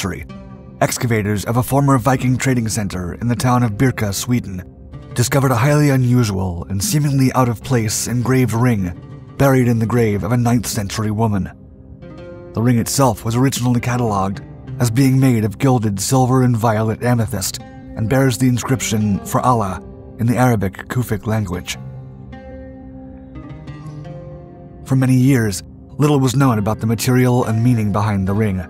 century, excavators of a former Viking trading center in the town of Birka, Sweden, discovered a highly unusual and seemingly out-of-place engraved ring buried in the grave of a 9th century woman. The ring itself was originally catalogued as being made of gilded silver and violet amethyst and bears the inscription "For Allah" in the Arabic Kufic language. For many years, little was known about the material and meaning behind the ring.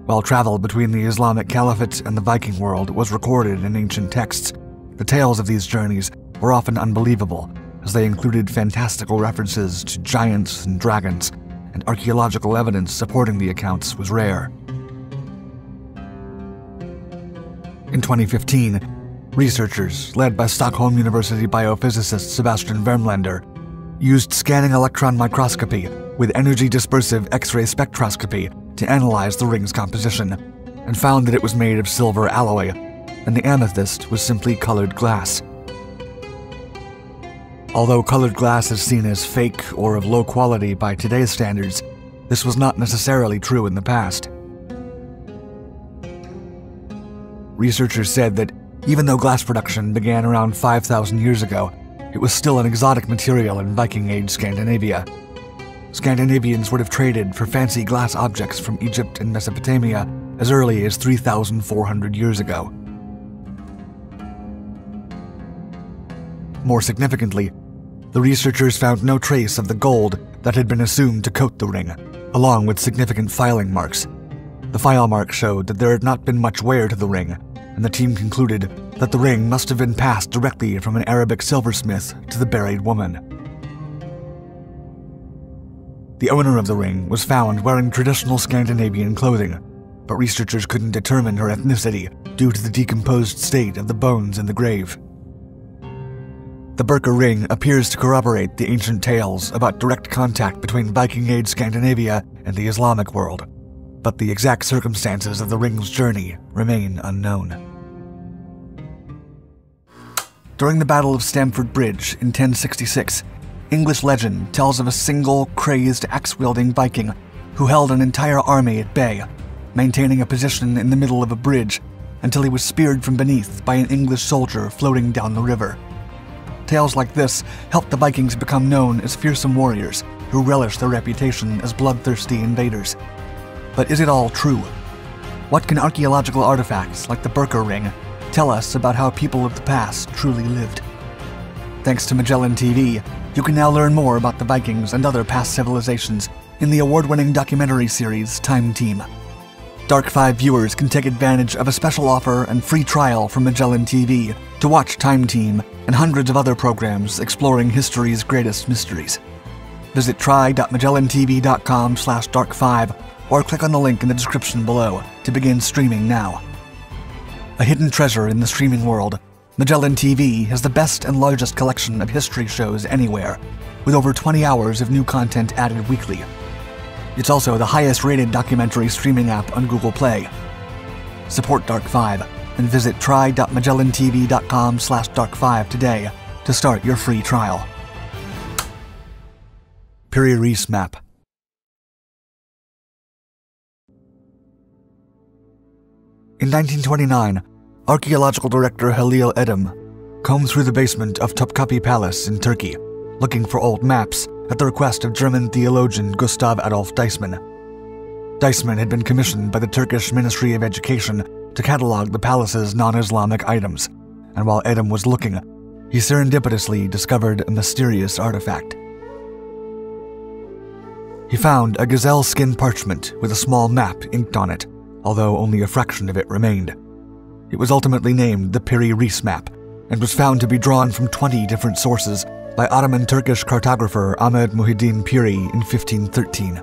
While travel between the Islamic Caliphate and the Viking world was recorded in ancient texts, the tales of these journeys were often unbelievable, as they included fantastical references to giants and dragons, and archaeological evidence supporting the accounts was rare. In 2015, researchers, led by Stockholm University biophysicist Sebastian Vermlander, used scanning electron microscopy with energy dispersive X-ray spectroscopy to analyze the ring's composition, and found that it was made of silver alloy, and the amethyst was simply colored glass. Although colored glass is seen as fake or of low quality by today's standards, this was not necessarily true in the past. Researchers said that even though glass production began around 5,000 years ago, it was still an exotic material in Viking Age Scandinavia. Scandinavians would have traded for fancy glass objects from Egypt and Mesopotamia as early as 3,400 years ago. More significantly, the researchers found no trace of the gold that had been assumed to coat the ring, along with significant filing marks. The file marks showed that there had not been much wear to the ring, and the team concluded that the ring must have been passed directly from an Arabic silversmith to the buried woman. The owner of the ring was found wearing traditional Scandinavian clothing, but researchers couldn't determine her ethnicity due to the decomposed state of the bones in the grave. The Birka ring appears to corroborate the ancient tales about direct contact between Viking Age Scandinavia and the Islamic world, but the exact circumstances of the ring's journey remain unknown. During the Battle of Stamford Bridge in 1066, English legend tells of a single, crazed, axe-wielding Viking who held an entire army at bay, maintaining a position in the middle of a bridge until he was speared from beneath by an English soldier floating down the river. Tales like this helped the Vikings become known as fearsome warriors who relished their reputation as bloodthirsty invaders. But is it all true? What can archaeological artifacts like the Birka ring tell us about how people of the past truly lived? Thanks to Magellan TV, you can now learn more about the Vikings and other past civilizations in the award-winning documentary series Time Team. Dark 5 viewers can take advantage of a special offer and free trial from Magellan TV to watch Time Team and hundreds of other programs exploring history's greatest mysteries. Visit try.magellantv.com/dark5 or click on the link in the description below to begin streaming now. A hidden treasure in the streaming world, Magellan TV has the best and largest collection of history shows anywhere, with over 20 hours of new content added weekly. It's also the highest-rated documentary streaming app on Google Play. Support Dark 5 and visit try.magellantv.com/dark5 today to start your free trial. Piri Reis Map. In 1929, archaeological director Halil Edem combed through the basement of Topkapi Palace in Turkey, looking for old maps at the request of German theologian Gustav Adolf Deissmann. Deissmann had been commissioned by the Turkish Ministry of Education to catalog the palace's non-Islamic items, and while Edem was looking, he serendipitously discovered a mysterious artifact. He found a gazelle skin parchment with a small map inked on it, although only a fraction of it remained. It was ultimately named the Piri Reis Map, and was found to be drawn from 20 different sources by Ottoman Turkish cartographer Ahmed Muhiddin Piri in 1513.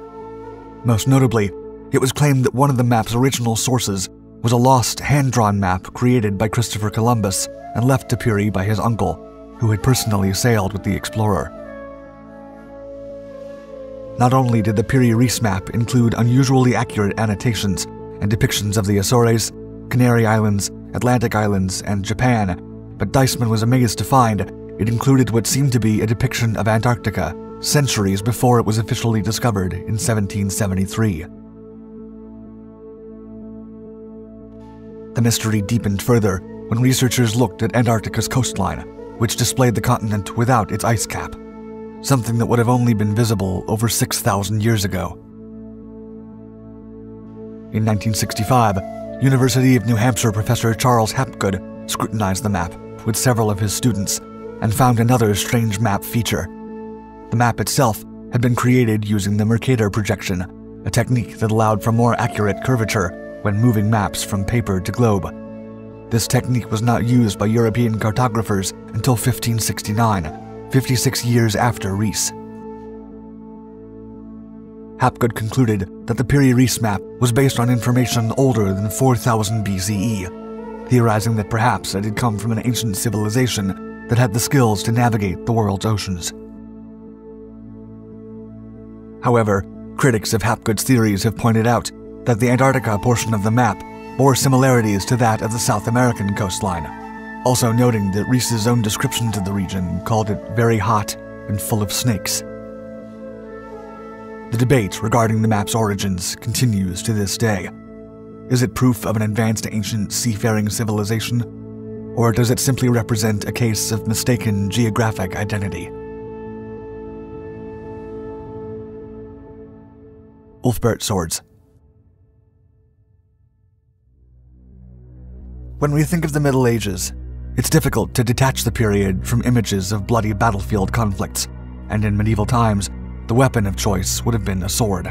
Most notably, it was claimed that one of the map's original sources was a lost hand-drawn map created by Christopher Columbus and left to Piri by his uncle, who had personally sailed with the explorer. Not only did the Piri Reis Map include unusually accurate annotations and depictions of the Azores, Canary Islands, Atlantic Islands, and Japan, but Deissmann was amazed to find it included what seemed to be a depiction of Antarctica, centuries before it was officially discovered in 1773. The mystery deepened further when researchers looked at Antarctica's coastline, which displayed the continent without its ice cap, something that would have only been visible over 6,000 years ago. In 1965, University of New Hampshire professor Charles Hapgood scrutinized the map with several of his students and found another strange map feature. The map itself had been created using the Mercator projection, a technique that allowed for more accurate curvature when moving maps from paper to globe. This technique was not used by European cartographers until 1569, 56 years after Rees. Hapgood concluded that the Piri-Reis map was based on information older than 4000 BCE, theorizing that perhaps it had come from an ancient civilization that had the skills to navigate the world's oceans. However, critics of Hapgood's theories have pointed out that the Antarctica portion of the map bore similarities to that of the South American coastline, also noting that Rees's own descriptions of the region called it very hot and full of snakes. The debate regarding the map's origins continues to this day. Is it proof of an advanced ancient seafaring civilization, or does it simply represent a case of mistaken geographic identity? Ulfbert swords. When we think of the Middle Ages, it's difficult to detach the period from images of bloody battlefield conflicts, and in medieval times, the weapon of choice would have been a sword.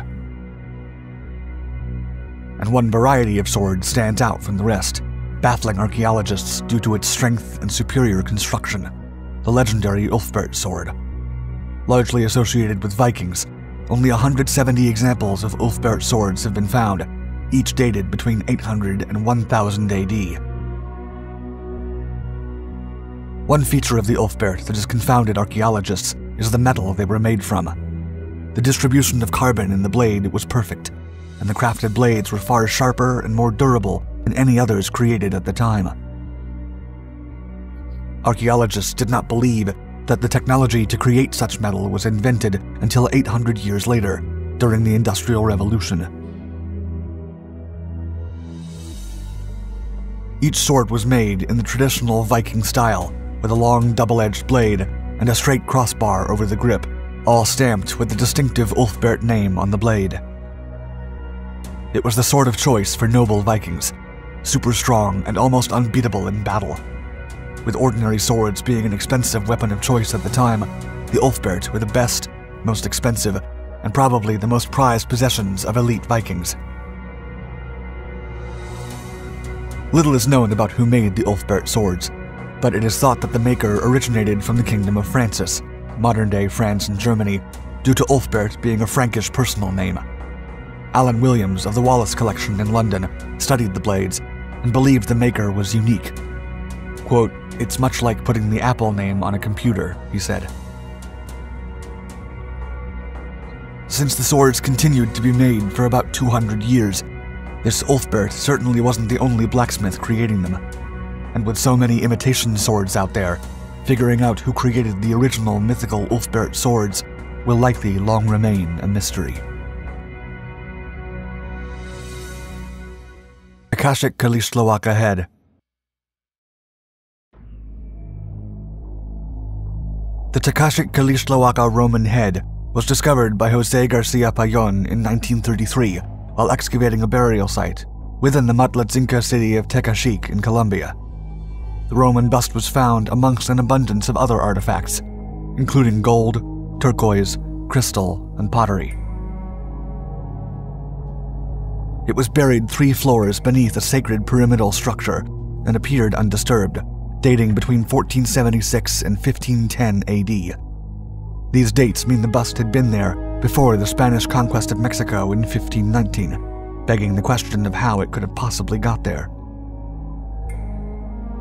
And one variety of sword stands out from the rest, baffling archaeologists due to its strength and superior construction: the legendary Ulfbert sword. Largely associated with Vikings, only 170 examples of Ulfbert swords have been found, each dated between 800 and 1000 AD. One feature of the Ulfbert that has confounded archaeologists is the metal they were made from. The distribution of carbon in the blade was perfect, and the crafted blades were far sharper and more durable than any others created at the time. Archaeologists did not believe that the technology to create such metal was invented until 800 years later, during the Industrial Revolution. Each sword was made in the traditional Viking style, with a long double-edged blade and a straight crossbar over the grip, all stamped with the distinctive Ulfbert name on the blade. It was the sword of choice for noble Vikings, super strong and almost unbeatable in battle. With ordinary swords being an expensive weapon of choice at the time, the Ulfbert were the best, most expensive, and probably the most prized possessions of elite Vikings. Little is known about who made the Ulfbert swords, but it is thought that the maker originated from the Kingdom of Francis, modern-day France and Germany, due to Ulfbert being a Frankish personal name. Alan Williams of the Wallace Collection in London studied the blades and believed the maker was unique. Quote, "It's much like putting the Apple name on a computer," he said. Since the swords continued to be made for about 200 years, this Ulfbert certainly wasn't the only blacksmith creating them. And with so many imitation swords out there, figuring out who created the original mythical Ulfbert swords will likely long remain a mystery. Akashic Kalishtlawaka Head. The Takashic Kalishtlawaka Roman head was discovered by Jose Garcia Payon in 1933 while excavating a burial site within the Matlatzinca city of Tecashik in Colombia. The Roman bust was found amongst an abundance of other artifacts, including gold, turquoise, crystal, and pottery. It was buried 3 floors beneath a sacred pyramidal structure and appeared undisturbed, dating between 1476 and 1510 AD. These dates mean the bust had been there before the Spanish conquest of Mexico in 1519, begging the question of how it could have possibly got there.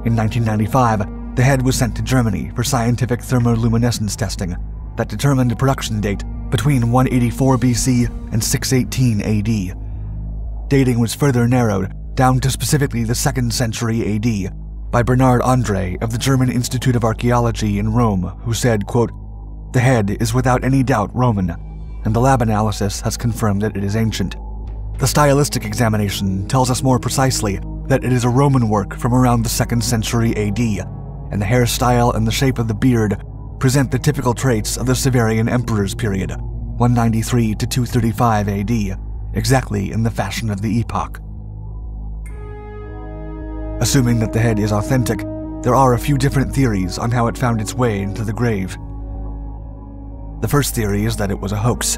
In 1995, the head was sent to Germany for scientific thermoluminescence testing that determined a production date between 184 BC and 618 AD. Dating was further narrowed down to specifically the 2nd century AD by Bernard André of the German Institute of Archaeology in Rome, who said, quote, "The head is without any doubt Roman, and the lab analysis has confirmed that it is ancient. The stylistic examination tells us more precisely that it is a Roman work from around the 2nd century AD, and the hairstyle and the shape of the beard present the typical traits of the Severian emperor's period, 193 to 235 AD, exactly in the fashion of the epoch. Assuming that the head is authentic, there are a few different theories on how it found its way into the grave. The first theory is that it was a hoax.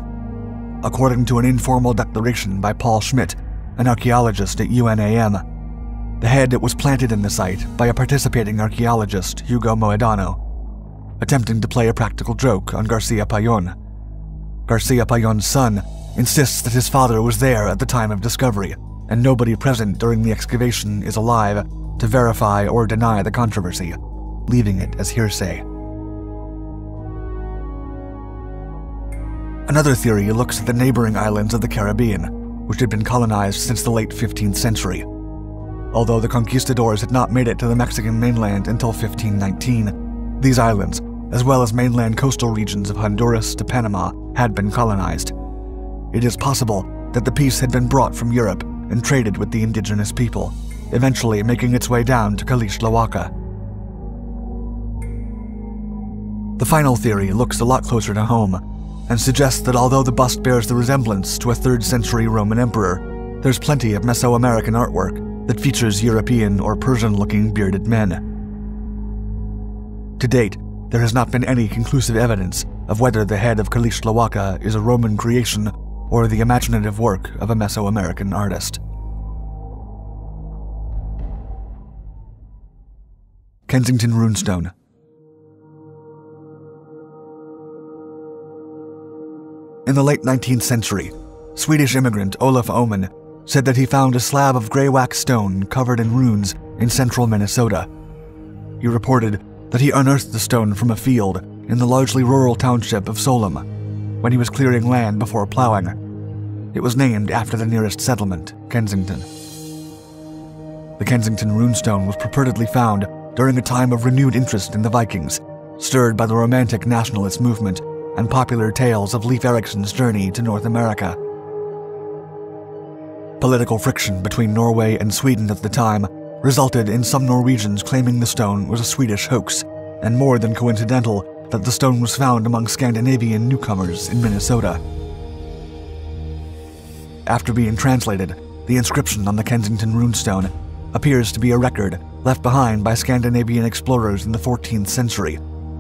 According to an informal declaration by Paul Schmidt, an archaeologist at UNAM, the head was planted in the site by a participating archaeologist, Hugo Moedano, attempting to play a practical joke on Garcia Payon. Garcia Payon's son insists that his father was there at the time of discovery, and nobody present during the excavation is alive to verify or deny the controversy, leaving it as hearsay. Another theory looks at the neighboring islands of the Caribbean, which had been colonized since the late 15th century. Although the conquistadors had not made it to the Mexican mainland until 1519, these islands, as well as mainland coastal regions of Honduras to Panama, had been colonized. It is possible that the piece had been brought from Europe and traded with the indigenous people, eventually making its way down to Calixtlahuaca. The final theory looks a lot closer to home, and suggests that although the bust bears the resemblance to a 3rd century Roman emperor, there's plenty of Mesoamerican artwork that features European or Persian-looking bearded men. To date, there has not been any conclusive evidence of whether the head of Calixtlahuaca is a Roman creation or the imaginative work of a Mesoamerican artist. Kensington Runestone. In the late 19th century, Swedish immigrant Olof Oman said that he found a slab of gray wax stone covered in runes in central Minnesota. He reported that he unearthed the stone from a field in the largely rural township of Solem when he was clearing land before plowing. It was named after the nearest settlement, Kensington. The Kensington runestone was purportedly found during a time of renewed interest in the Vikings, stirred by the Romantic nationalist movement and popular tales of Leif Erikson's journey to North America. Political friction between Norway and Sweden at the time resulted in some Norwegians claiming the stone was a Swedish hoax, and more than coincidental that the stone was found among Scandinavian newcomers in Minnesota. After being translated, the inscription on the Kensington runestone appears to be a record left behind by Scandinavian explorers in the 14th century,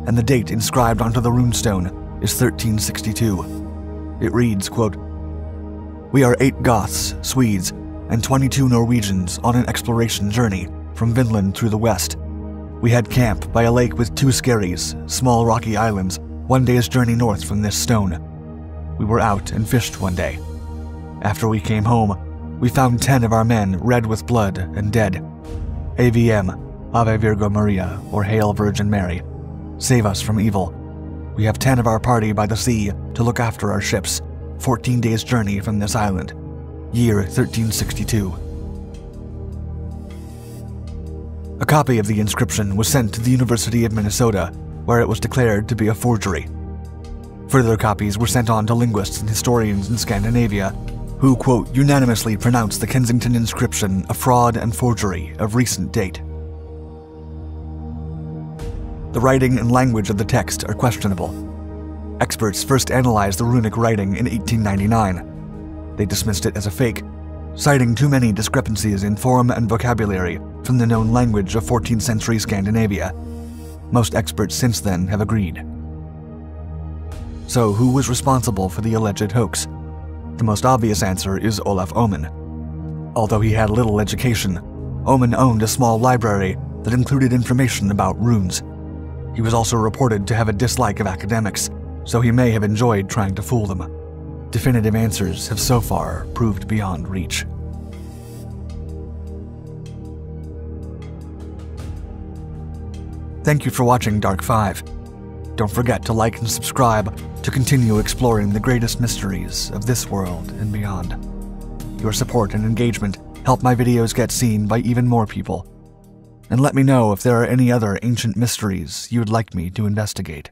and the date inscribed onto the runestone is 1362. It reads, quote, "We are 8 Goths, Swedes, and 22 Norwegians on an exploration journey from Vinland through the west. We had camp by a lake with 2 skerries, small rocky islands, 1 day's journey north from this stone. We were out and fished one day. After we came home, we found 10 of our men red with blood and dead. AVM, Ave Virgo Maria, or Hail Virgin Mary. Save us from evil. We have 10 of our party by the sea to look after our ships, 14 days' journey from this island. Year 1362. A copy of the inscription was sent to the University of Minnesota, where it was declared to be a forgery. Further copies were sent on to linguists and historians in Scandinavia, who, quote, unanimously pronounced the Kensington inscription a fraud and forgery of recent date. The writing and language of the text are questionable. Experts first analyzed the runic writing in 1899. They dismissed it as a fake, citing too many discrepancies in form and vocabulary from the known language of 14th century Scandinavia. Most experts since then have agreed. So who was responsible for the alleged hoax? The most obvious answer is Olof Oman. Although he had little education, Oman owned a small library that included information about runes. He was also reported to have a dislike of academics, so he may have enjoyed trying to fool them. Definitive answers have so far proved beyond reach. Thank you for watching Dark 5. Don't forget to like and subscribe to continue exploring the greatest mysteries of this world and beyond. Your support and engagement help my videos get seen by even more people. And let me know if there are any other ancient mysteries you would like me to investigate.